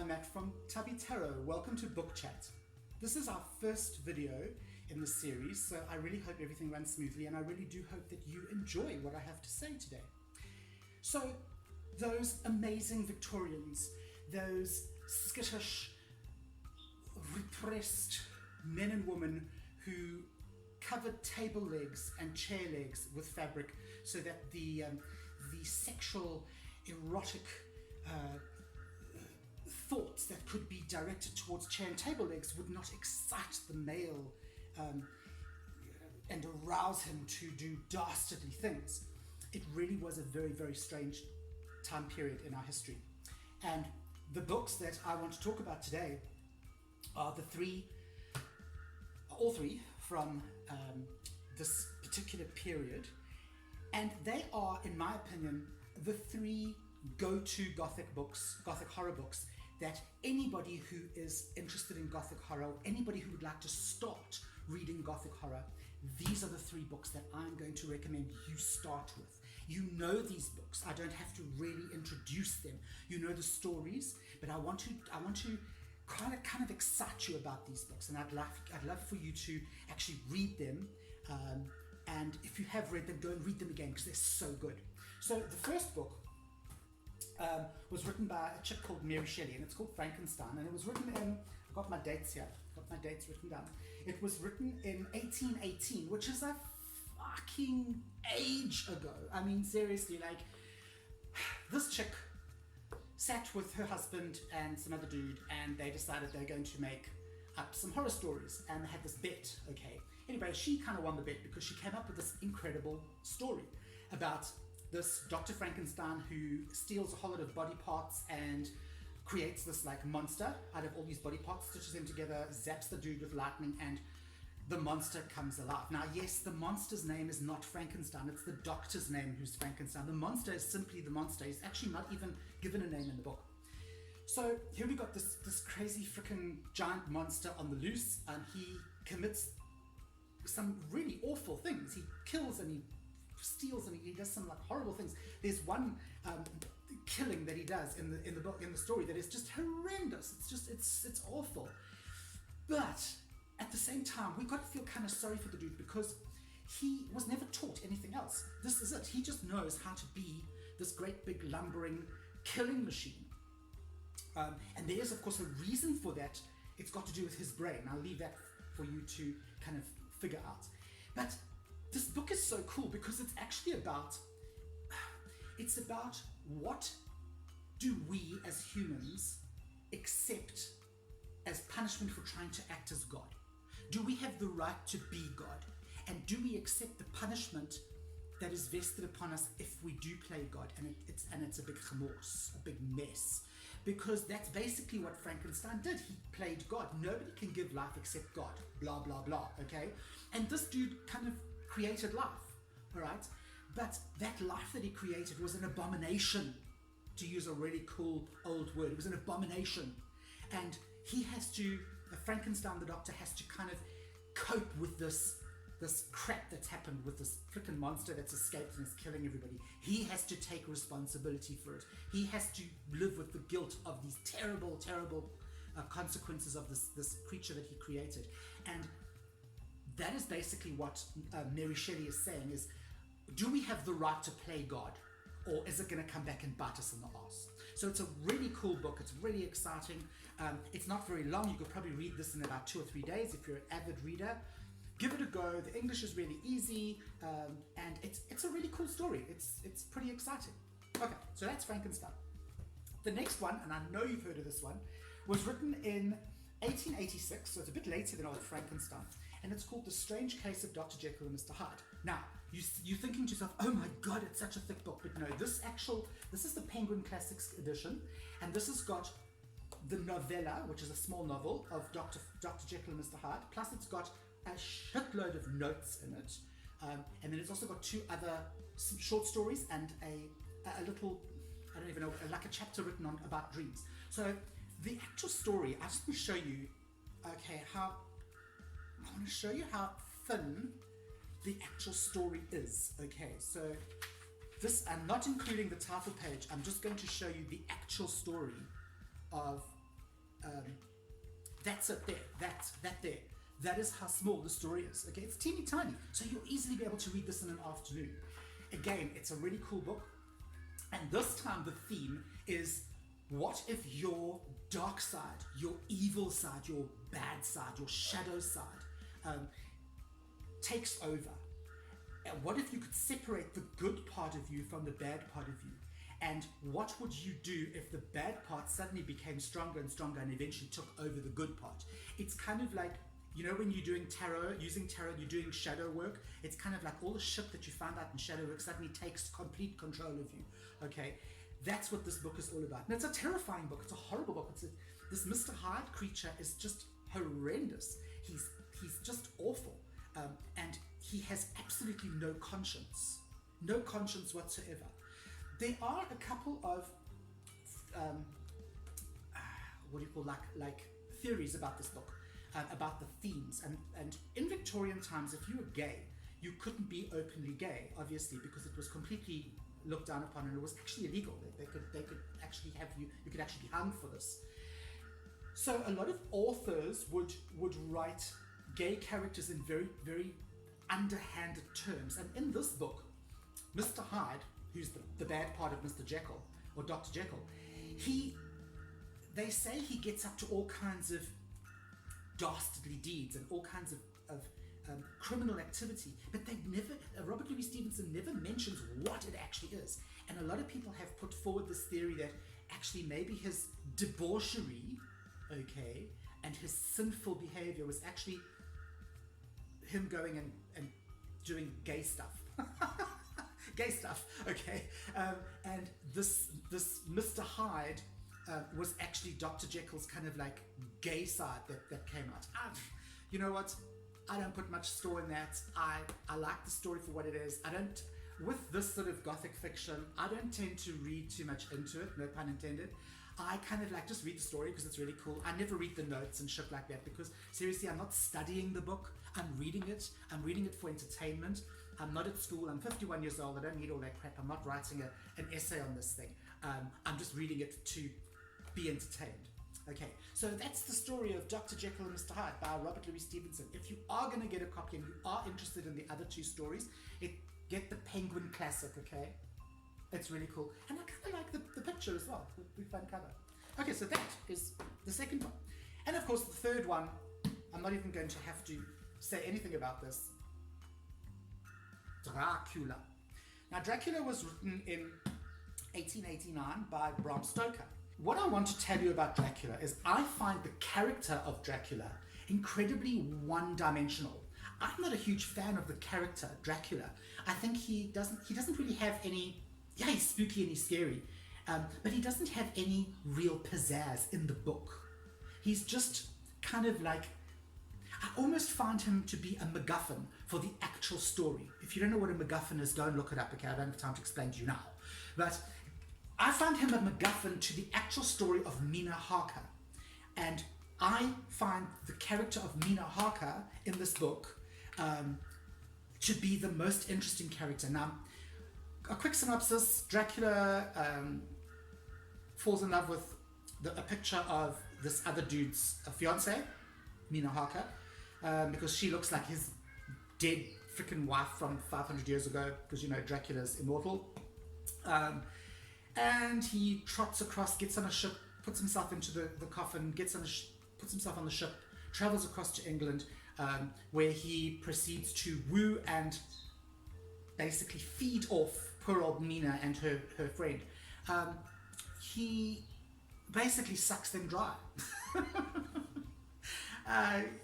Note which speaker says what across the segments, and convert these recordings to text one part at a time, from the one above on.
Speaker 1: I'm Matt from Tubby Tarot. Welcome to Book Chat. This is our first video in the series, so I really hope everything runs smoothly, and I really do hope that you enjoy what I have to say today. So, those amazing Victorians, those skittish, repressed men and women who covered table legs and chair legs with fabric so that the sexual, erotic thoughts that could be directed towards chair and table legs would not excite the male and arouse him to do dastardly things. It really was a very, very strange time period in our history. And the books that I want to talk about today are all three from this particular period. And they are, in my opinion, the three go-to Gothic books, Gothic horror books, that anybody who is interested in Gothic horror, anybody who would like to start reading Gothic horror, these are the three books that I'm going to recommend you start with. You know these books. I don't have to really introduce them. You know the stories, but I want to kind of excite you about these books, and I'd love for you to actually read them. And if you have read them, go and read them again because they're so good. So the first book was written by a chick called Mary Shelley, and it's called Frankenstein, and it was written in, I've got my dates here, got my dates written down. It was written in 1818, which is a fucking age ago. I mean, seriously, like, this chick sat with her husband and some other dude, and they decided they're going to make up some horror stories, and they had this bet, okay? Anyway, she kind of won the bet because she came up with this incredible story about this Dr. Frankenstein who steals a whole lot of body parts and creates this like monster out of all these body parts, stitches them together, zaps the dude with lightning, and the monster comes alive. Now, yes, the monster's name is not Frankenstein, it's the doctor's name who's Frankenstein. The monster is simply the monster. He's actually not even given a name in the book. So here we got this crazy freaking giant monster on the loose, and he commits some really awful things. He kills and he steals and he does some like horrible things. There's one killing that he does in the book, in the story, that is just horrendous. It's awful. But at the same time, we've got to feel kind of sorry for the dude because he was never taught anything else. This is it. He just knows how to be this great big lumbering killing machine. And there is, of course, a reason for that. It's got to do with his brain. I'll leave that for you to kind of figure out. But this book is so cool because it's actually about what do we as humans accept as punishment for trying to act as God? Do we have the right to be God? And do we accept the punishment that is vested upon us if we do play God? And it's a big chamors, a big mess. Because that's basically what Frankenstein did. He played God. Nobody can give life except God. Blah, blah, blah, okay? And this dude kind of created life, all right? But that life that he created was an abomination, to use a really cool old word. It was an abomination. And Frankenstein the doctor has to kind of cope with this crap that's happened with this freaking monster that's escaped and is killing everybody. He has to take responsibility for it. He has to live with the guilt of these terrible, terrible consequences of this creature that he created. And that is basically what Mary Shelley is saying is, do we have the right to play God? Or is it going to come back and bite us in the arse? So it's a really cool book. It's really exciting. It's not very long. You could probably read this in about 2 or 3 days if you're an avid reader. Give it a go. The English is really easy, and it's a really cool story. It's pretty exciting. Okay, so that's Frankenstein. The next one, and I know you've heard of this one, was written in 1886, so it's a bit later than old Frankenstein, and it's called The Strange Case of Dr. Jekyll and Mr. Hyde. Now, you're thinking to yourself, oh my God, it's such a thick book, but no, this is the Penguin Classics edition, and this has got the novella, which is a small novel of Dr. Jekyll and Mr. Hyde, plus it's got a shitload of notes in it, and then it's also got 2 other short stories and a little, I don't even know, like a chapter written on about dreams. So the actual story, I just want to show you, okay, I want to show you how thin the actual story is. Okay, so this, I'm not including the title page, I'm just going to show you the actual story of that's it there. That there. That is how small the story is. Okay, it's teeny tiny, so you'll easily be able to read this in an afternoon. Again, it's a really cool book, and this time the theme is, what if your dark side, your evil side, your bad side, your shadow side takes over? And what if you could separate the good part of you from the bad part of you? And what would you do if the bad part suddenly became stronger and stronger and eventually took over the good part? It's kind of like, you know, when you're doing tarot, using tarot, you're doing shadow work. It's kind of like all the shit that you found out in shadow work suddenly takes complete control of you. Okay, that's what this book is all about. And it's a terrifying book. It's a horrible book. This Mr. Hyde creature is just horrendous. He's just awful, and he has absolutely no conscience whatsoever. There are a couple of what do you call, like theories about this book, about the themes, and in Victorian times, if you were gay, you couldn't be openly gay, obviously, because it was completely looked down upon, and it was actually illegal. They could actually have you could actually be hung for this. So a lot of authors would write gay characters in very, very underhanded terms, and in this book, Mr. Hyde, who's the bad part of Mr. Jekyll, or Dr. Jekyll, they say he gets up to all kinds of dastardly deeds and all kinds of criminal activity, but Robert Louis Stevenson never mentions what it actually is. And a lot of people have put forward this theory that actually maybe his debauchery, okay, and his sinful behavior was actually him going and doing gay stuff. Gay stuff, okay, and this Mr. Hyde was actually Dr. Jekyll's kind of like gay side that came out. You know what? I don't put much store in that. I like the story for what it is. With this sort of Gothic fiction, I don't tend to read too much into it, no pun intended. I kind of like just read the story because it's really cool. I never read the notes and shit like that because seriously, I'm not studying the book. I'm reading it. I'm reading it for entertainment. I'm not at school. I'm 51 years old. I don't need all that crap. I'm not writing an essay on this thing. I'm just reading it to be entertained. Okay, so that's the story of Dr. Jekyll and Mr. Hyde by Robert Louis Stevenson. If you are going to get a copy and you are interested in the other two stories, get the Penguin Classic, okay? It's really cool. And I kind of like the picture as well, the fun cover. Okay, so that is the second one. And of course, the third one, I'm not even going to have to say anything about this. Dracula. Now, Dracula was written in 1889 by Bram Stoker. What I want to tell you about Dracula is I find the character of Dracula incredibly one-dimensional. I'm not a huge fan of the character Dracula. I think he doesn't really have any, yeah, he's spooky and he's scary, but he doesn't have any real pizzazz in the book. He's just kind of like, I almost find him to be a MacGuffin for the actual story. If you don't know what a MacGuffin is, go and look it up, okay? I don't have time to explain to you now. But I find him a MacGuffin to the actual story of Mina Harker. And I find the character of Mina Harker in this book to be the most interesting character. Now, a quick synopsis: Dracula falls in love with a picture of this other dude's fiance, Mina Harker, because she looks like his dead freaking wife from 500 years ago, because, you know, Dracula's immortal. And he trots across, gets on a ship, puts himself into the coffin, puts himself on the ship, travels across to England, where he proceeds to woo and basically feed off poor old Mina and her friend. He basically sucks them dry.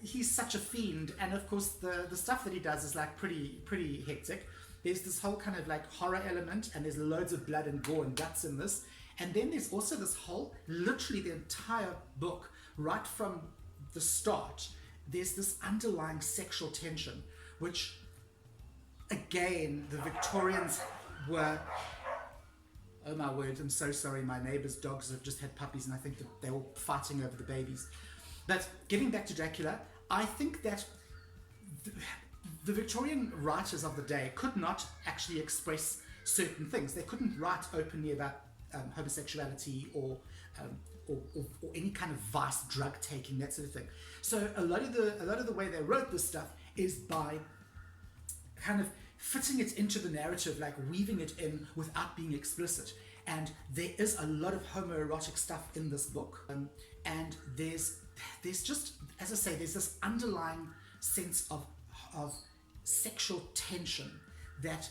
Speaker 1: He's such a fiend, and of course the stuff that he does is like pretty hectic. There's this whole kind of like horror element, and there's loads of blood and gore and guts in this. And then there's also this whole, literally the entire book, right from the start, there's this underlying sexual tension, which, again, the Victorians were, oh my word, I'm so sorry, my neighbor's dogs have just had puppies, and I think that they're all fighting over the babies. But getting back to Dracula, I think that the Victorian writers of the day could not actually express certain things. They couldn't write openly about homosexuality or or any kind of vice, drug taking, that sort of thing. So a lot of the way they wrote this stuff is by kind of fitting it into the narrative, like weaving it in without being explicit. And there is a lot of homoerotic stuff in this book, and there's just, as I say, there's this underlying sense of sexual tension that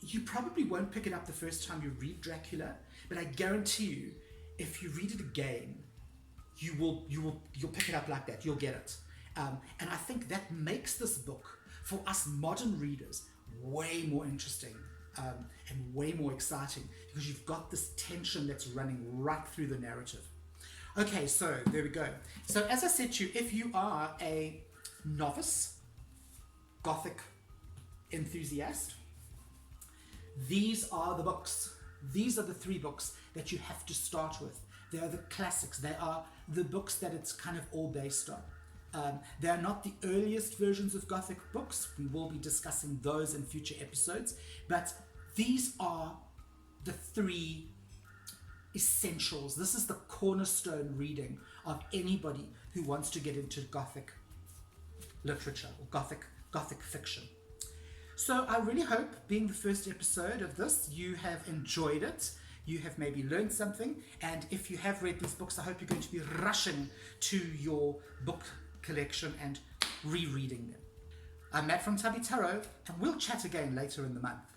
Speaker 1: you probably won't pick it up the first time you read Dracula, but I guarantee you, if you read it again, you'll pick it up like that. You'll get it, and I think that makes this book for us modern readers way more interesting and way more exciting, because you've got this tension that's running right through the narrative. Okay, so there we go. So as I said to you, if you are a novice Gothic enthusiast, these are the books. These are the 3 books that you have to start with. They are the classics. They are the books that it's kind of all based on. They are not the earliest versions of Gothic books. We will be discussing those in future episodes. But these are the 3 essentials. This is the cornerstone reading of anybody who wants to get into Gothic literature or Gothic fiction. So I really hope, being the first episode of this, you have enjoyed it. You have maybe learned something. And if you have read these books, I hope you're going to be rushing to your book collection and rereading them. I'm Matt from Tubby Tarot, and we'll chat again later in the month.